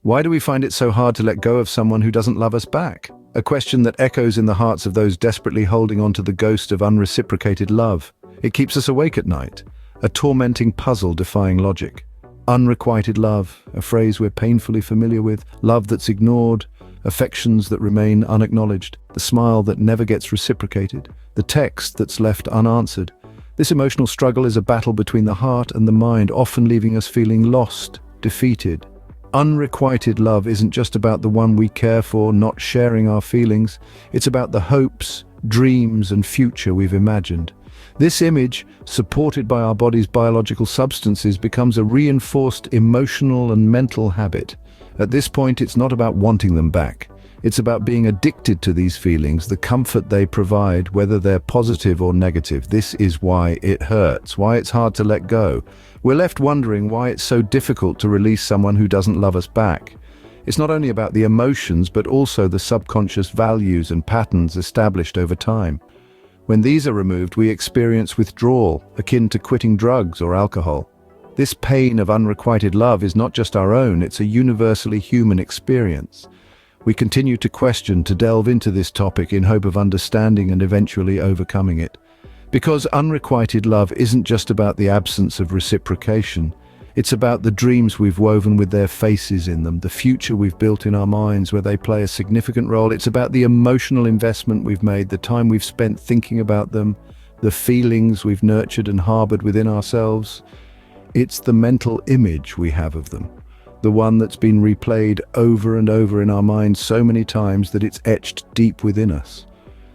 Why do we find it so hard to let go of someone who doesn't love us back? A question that echoes in the hearts of those desperately holding on to the ghost of unreciprocated love. It keeps us awake at night, a tormenting puzzle defying logic. Unrequited love, a phrase we're painfully familiar with, love that's ignored, affections that remain unacknowledged, the smile that never gets reciprocated, the text that's left unanswered. This emotional struggle is a battle between the heart and the mind, often leaving us feeling lost, defeated. Unrequited love isn't just about the one we care for not sharing our feelings. It's about the hopes, dreams, and future we've imagined. This image, supported by our body's biological substances, becomes a reinforced emotional and mental habit. At this point, it's not about wanting them back. It's about being addicted to these feelings, the comfort they provide, whether they're positive or negative. This is why it hurts, why it's hard to let go. We're left wondering why it's so difficult to release someone who doesn't love us back. It's not only about the emotions, but also the subconscious values and patterns established over time. When these are removed, we experience withdrawal, akin to quitting drugs or alcohol. This pain of unrequited love is not just our own, it's a universally human experience. We continue to question, to delve into this topic in hope of understanding and eventually overcoming it. Because unrequited love isn't just about the absence of reciprocation. It's about the dreams we've woven with their faces in them, the future we've built in our minds where they play a significant role. It's about the emotional investment we've made, the time we've spent thinking about them, the feelings we've nurtured and harbored within ourselves. It's the mental image we have of them, the one that's been replayed over and over in our minds so many times that it's etched deep within us.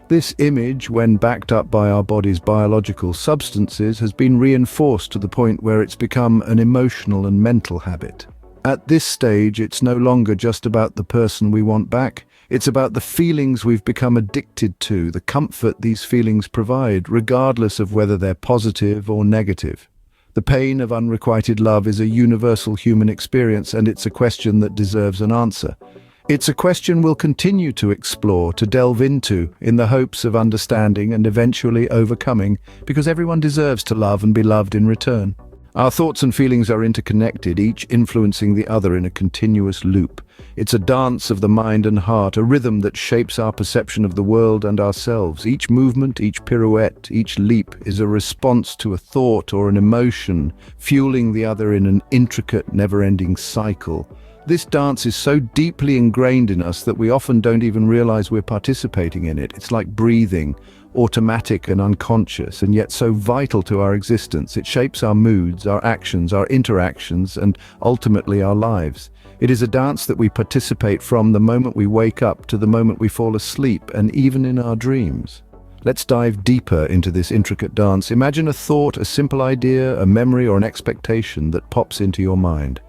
This image, when backed up by our body's biological substances, has been reinforced to the point where it's become an emotional and mental habit. At this stage, it's no longer just about the person we want back. It's about the feelings we've become addicted to, the comfort these feelings provide, regardless of whether they're positive or negative. The pain of unrequited love is a universal human experience, and it's a question that deserves an answer. It's a question we'll continue to explore, to delve into, in the hopes of understanding and eventually overcoming, because everyone deserves to love and be loved in return. Our thoughts and feelings are interconnected, each influencing the other in a continuous loop. It's a dance of the mind and heart, a rhythm that shapes our perception of the world and ourselves. Each movement, each pirouette, each leap is a response to a thought or an emotion, fueling the other in an intricate, never-ending cycle. This dance is so deeply ingrained in us that we often don't even realize we're participating in it. It's like breathing, automatic and unconscious, and yet so vital to our existence. It shapes our moods, our actions, our interactions, and ultimately our lives. It is a dance that we participate from the moment we wake up to the moment we fall asleep, and even in our dreams. Let's dive deeper into this intricate dance. Imagine a thought, a simple idea, a memory, or an expectation that pops into your mind.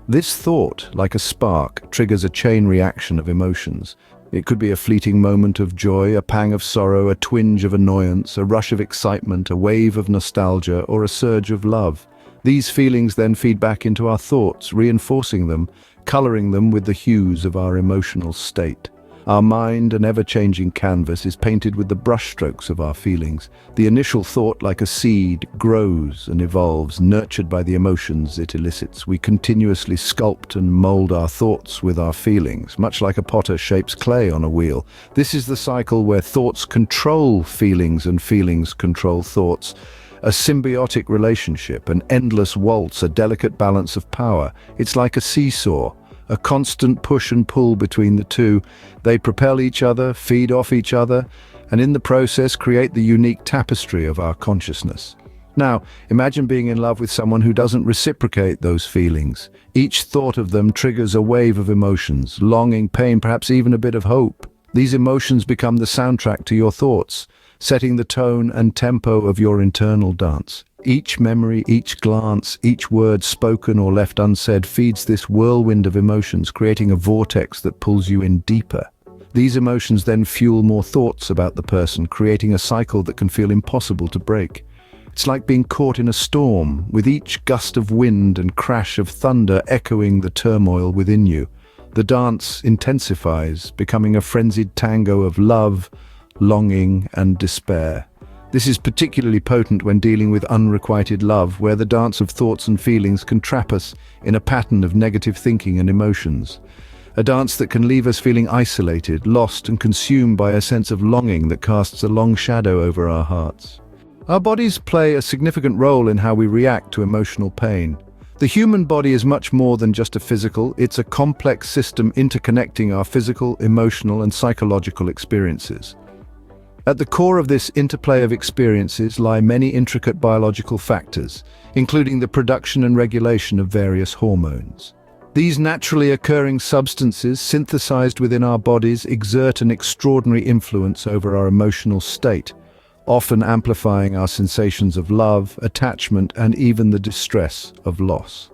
This thought, like a spark, triggers a chain reaction of emotions. It could be a fleeting moment of joy, a pang of sorrow, a twinge of annoyance, a rush of excitement, a wave of nostalgia, or a surge of love. These feelings then feed back into our thoughts, reinforcing them, coloring them with the hues of our emotional state. Our mind, an ever-changing canvas, is painted with the brushstrokes of our feelings. The initial thought, like a seed, grows and evolves, nurtured by the emotions it elicits. We continuously sculpt and mold our thoughts with our feelings, much like a potter shapes clay on a wheel. This is the cycle where thoughts control feelings and feelings control thoughts. A symbiotic relationship, an endless waltz, a delicate balance of power. It's like a seesaw, a constant push and pull between the two. They propel each other, feed off each other, and in the process create the unique tapestry of our consciousness. Now, imagine being in love with someone who doesn't reciprocate those feelings. Each thought of them triggers a wave of emotions, longing, pain, perhaps even a bit of hope. These emotions become the soundtrack to your thoughts, setting the tone and tempo of your internal dance. Each memory, each glance, each word spoken or left unsaid feeds this whirlwind of emotions, creating a vortex that pulls you in deeper. These emotions then fuel more thoughts about the person, creating a cycle that can feel impossible to break. It's like being caught in a storm, with each gust of wind and crash of thunder echoing the turmoil within you. The dance intensifies, becoming a frenzied tango of love, longing, and despair. This is particularly potent when dealing with unrequited love, where the dance of thoughts and feelings can trap us in a pattern of negative thinking and emotions. A dance that can leave us feeling isolated, lost, and consumed by a sense of longing that casts a long shadow over our hearts. Our bodies play a significant role in how we react to emotional pain. The human body is much more than just a physical, it's a complex system interconnecting our physical, emotional, and psychological experiences. At the core of this interplay of experiences lie many intricate biological factors, including the production and regulation of various hormones. These naturally occurring substances synthesized within our bodies exert an extraordinary influence over our emotional state, often amplifying our sensations of love, attachment, and even the distress of loss.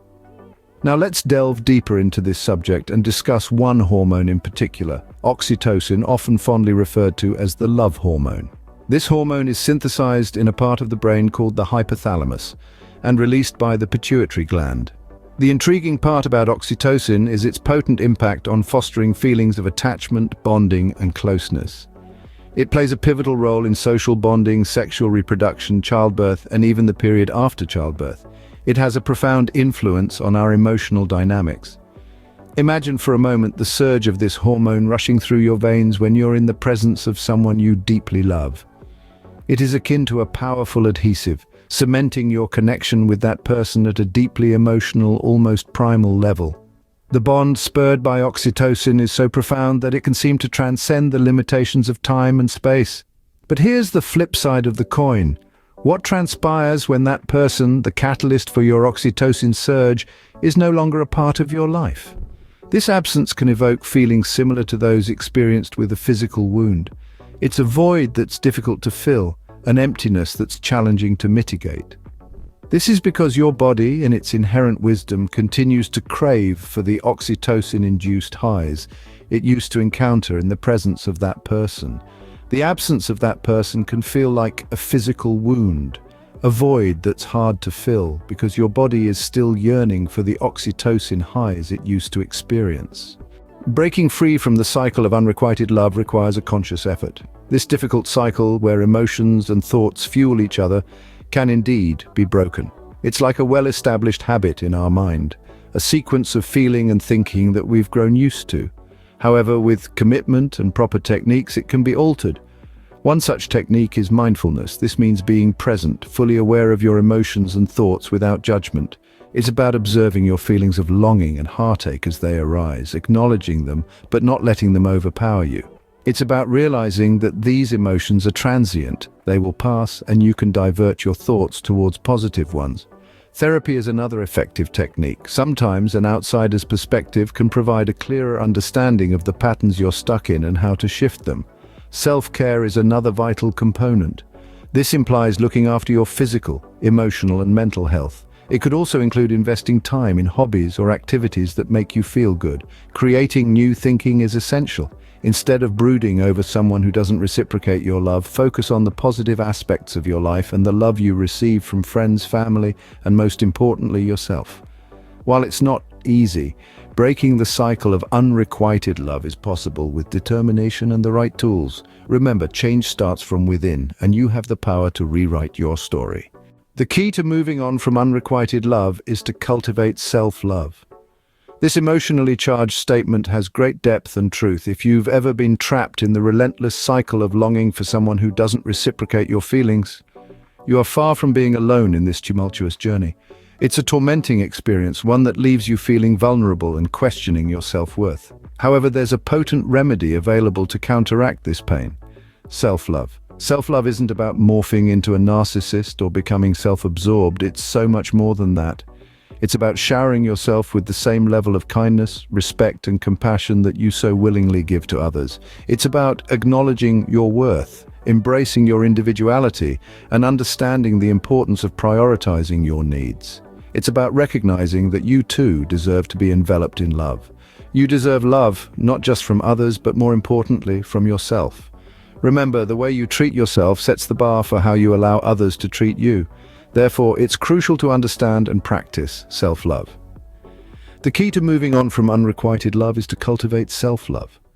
Now let's delve deeper into this subject and discuss one hormone in particular, oxytocin, often fondly referred to as the love hormone. This hormone is synthesized in a part of the brain called the hypothalamus and released by the pituitary gland. The intriguing part about oxytocin is its potent impact on fostering feelings of attachment, bonding, and closeness. It plays a pivotal role in social bonding, sexual reproduction, childbirth, and even the period after childbirth. It has a profound influence on our emotional dynamics. Imagine for a moment the surge of this hormone rushing through your veins when you're in the presence of someone you deeply love. It is akin to a powerful adhesive, cementing your connection with that person at a deeply emotional, almost primal level. The bond spurred by oxytocin is so profound that it can seem to transcend the limitations of time and space. But here's the flip side of the coin. What transpires when that person, the catalyst for your oxytocin surge, is no longer a part of your life? This absence can evoke feelings similar to those experienced with a physical wound. It's a void that's difficult to fill, an emptiness that's challenging to mitigate. This is because your body, in its inherent wisdom, continues to crave for the oxytocin-induced highs it used to encounter in the presence of that person. The absence of that person can feel like a physical wound, a void that's hard to fill because your body is still yearning for the oxytocin highs it used to experience. Breaking free from the cycle of unrequited love requires a conscious effort. This difficult cycle, where emotions and thoughts fuel each other, can indeed be broken. It's like a well-established habit in our mind, a sequence of feeling and thinking that we've grown used to. However, with commitment and proper techniques, it can be altered. One such technique is mindfulness. This means being present, fully aware of your emotions and thoughts without judgment. It's about observing your feelings of longing and heartache as they arise, acknowledging them, but not letting them overpower you. It's about realizing that these emotions are transient, they will pass, and you can divert your thoughts towards positive ones. Therapy is another effective technique. Sometimes an outsider's perspective can provide a clearer understanding of the patterns you're stuck in and how to shift them. Self-care is another vital component. This implies looking after your physical, emotional, and mental health. It could also include investing time in hobbies or activities that make you feel good. Creating new thinking is essential. Instead of brooding over someone who doesn't reciprocate your love, focus on the positive aspects of your life and the love you receive from friends, family, and most importantly, yourself. While it's not easy, breaking the cycle of unrequited love is possible with determination and the right tools. Remember, change starts from within, and you have the power to rewrite your story. The key to moving on from unrequited love is to cultivate self-love. This emotionally charged statement has great depth and truth. If you've ever been trapped in the relentless cycle of longing for someone who doesn't reciprocate your feelings, you are far from being alone in this tumultuous journey. It's a tormenting experience, one that leaves you feeling vulnerable and questioning your self-worth. However, there's a potent remedy available to counteract this pain: self-love. Self-love isn't about morphing into a narcissist or becoming self-absorbed. It's so much more than that. It's about showering yourself with the same level of kindness, respect, and compassion that you so willingly give to others. It's about acknowledging your worth, embracing your individuality, and understanding the importance of prioritizing your needs. It's about recognizing that you too deserve to be enveloped in love. You deserve love, not just from others, but more importantly, from yourself. Remember, the way you treat yourself sets the bar for how you allow others to treat you. Therefore, it's crucial to understand and practice self-love. The key to moving on from unrequited love is to cultivate self-love.